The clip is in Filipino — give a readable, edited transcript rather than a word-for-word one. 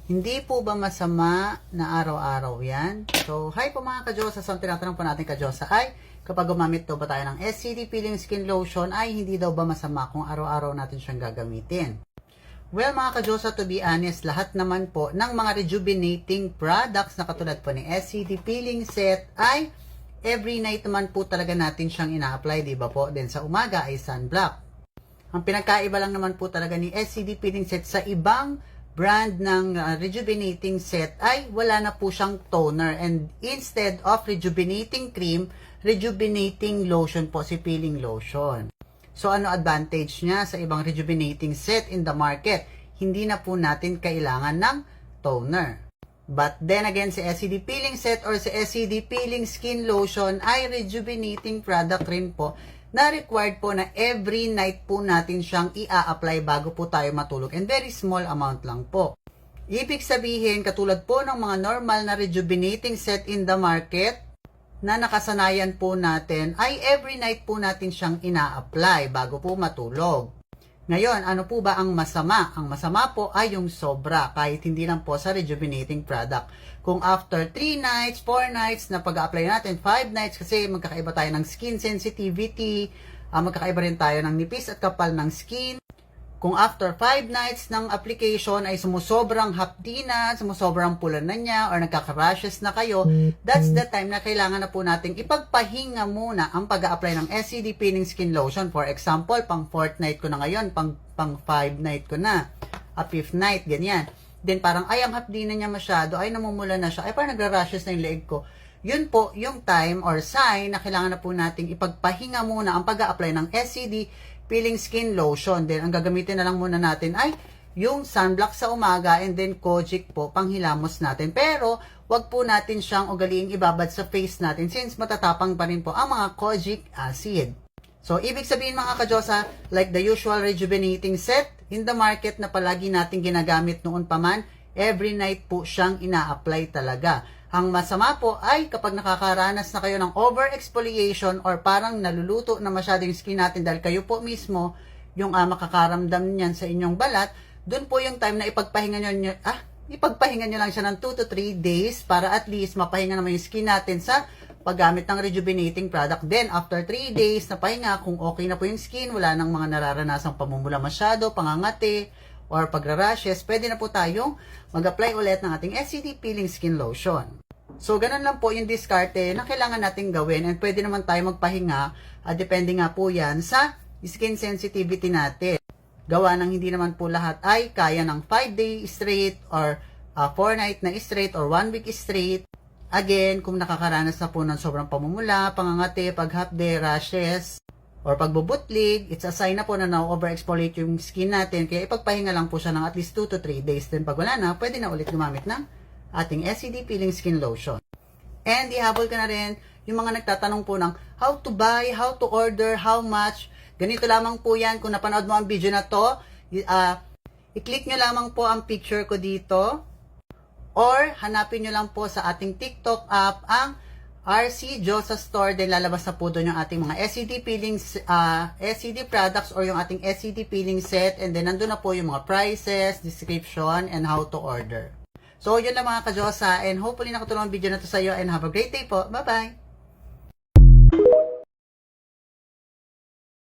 Hindi po ba masama na araw-araw yan? So, hi po mga ka-Diyosa. So, ang tinatanong po natin ka-Diyosa ay, kapag gumamit daw ba tayo ng SCD Peeling Skin Lotion, ay hindi daw ba masama kung araw-araw natin siyang gagamitin? Well, mga ka-Diyosa, to be honest, lahat naman po ng mga rejuvenating products na katulad po ni SCD Peeling Set ay every night naman po talaga natin siyang ina-apply, di ba po? Then sa umaga ay sunblock. Ang pinagkaiba lang naman po talaga ni SCD Peeling Set sa ibang brand ng rejuvenating set ay wala na po siyang toner, and instead of rejuvenating cream, rejuvenating lotion po si peeling lotion. So ano advantage niya sa ibang rejuvenating set in the market? Hindi na po natin kailangan ng toner. But then again, si SCD Peeling Set or si SCD Peeling Skin Lotion ay rejuvenating product rin po na required po na every night po natin siyang i-apply bago po tayo matulog, and very small amount lang po. Ibig sabihin, katulad po ng mga normal na rejuvenating set in the market na nakasanayan po natin, ay every night po natin siyang ina-apply bago po matulog. Ngayon, ano po ba ang masama? Ang masama po ay yung sobra, kahit hindi lang po sa rejuvenating product. Kung after 3 nights, 4 nights na pag-apply natin, 5 nights, kasi magkakaiba tayo ng skin sensitivity, magkakaiba rin tayo ng nipis at kapal ng skin. Kung after 5 nights ng application ay sumusobrang hapdi na, sumusobrang pula na niya, or nagkaka-rashes na kayo, that's the time na kailangan na po nating ipagpahinga muna ang pag-a-apply ng SCD Peeling Skin Lotion. For example, pang 4th night ko na ngayon, pang 5 night ko na, 5th night, ganyan. Then parang, ay, ang hapdi na niya masyado, ay, namumula na siya, ay, parang nagra-rashes na yung leeg ko. Yun po yung time or sign na kailangan na po nating ipagpahinga muna ang pag-a-apply ng SCD Peeling Skin Lotion. Then, ang gagamitin na lang muna natin ay yung sunblock sa umaga, and then Kojic po, panghilamos natin. Pero, wag po natin siyang ugaliing ibabad sa face natin since matatapang pa rin po ang mga Kojic acid. So, ibig sabihin mga ka-Diyosa, like the usual rejuvenating set in the market na palagi natin ginagamit noon pa man, every night po siyang ina-apply talaga. Ang masama po ay kapag nakakaranas na kayo ng over-exfoliation or parang naluluto na masyado yung skin natin dahil kayo po mismo yung makakaramdam niyan sa inyong balat, dun po yung time na ipagpahinga nyo lang siya ng 2 to 3 days para at least mapahinga naman yung skin natin sa paggamit ng rejuvenating product. Then, after 3 days na pahinga, kung okay na po yung skin, wala nang mga nararanasang pamumula masyado, pangangati, or pagra-rashes, pwede na po tayong mag-apply ulit ng ating SCD Peeling Skin Lotion. So, ganun lang po yung diskarte na kailangan natin gawin, and pwede naman tayo magpahinga, depende nga po yan sa skin sensitivity natin. Gawa ng hindi naman po lahat ay kaya ng 5 day straight, or 4 night na straight, or 1 week straight. Again, kung nakakaranas na po ng sobrang pamumula, pangangati, paghapde, rashes, or pagbubutlig, it's a sign na po na na-overexfoliate yung skin natin. Kaya ipagpahinga lang po siya ng at least 2 to 3 days. Then pag wala na, pwede na ulit gumamit ng ating SCD Peeling Skin Lotion. And ihabol ka na rin yung mga nagtatanong po ng how to buy, how to order, how much. Ganito lamang po yan. Kung napanood mo ang video na to, i-click nyo lamang po ang picture ko dito. Or hanapin nyo lang po sa ating TikTok app ang RC Diyosa Store, then lalabas na po doon yung ating mga SCD peelings, SCD products, or yung ating SCD peeling set, and then nandun na po yung mga prices, description, and how to order. So, yun lang mga ka-Diyosa, and hopefully nakatulong ang video na to sa iyo, and have a great day po. Bye-bye!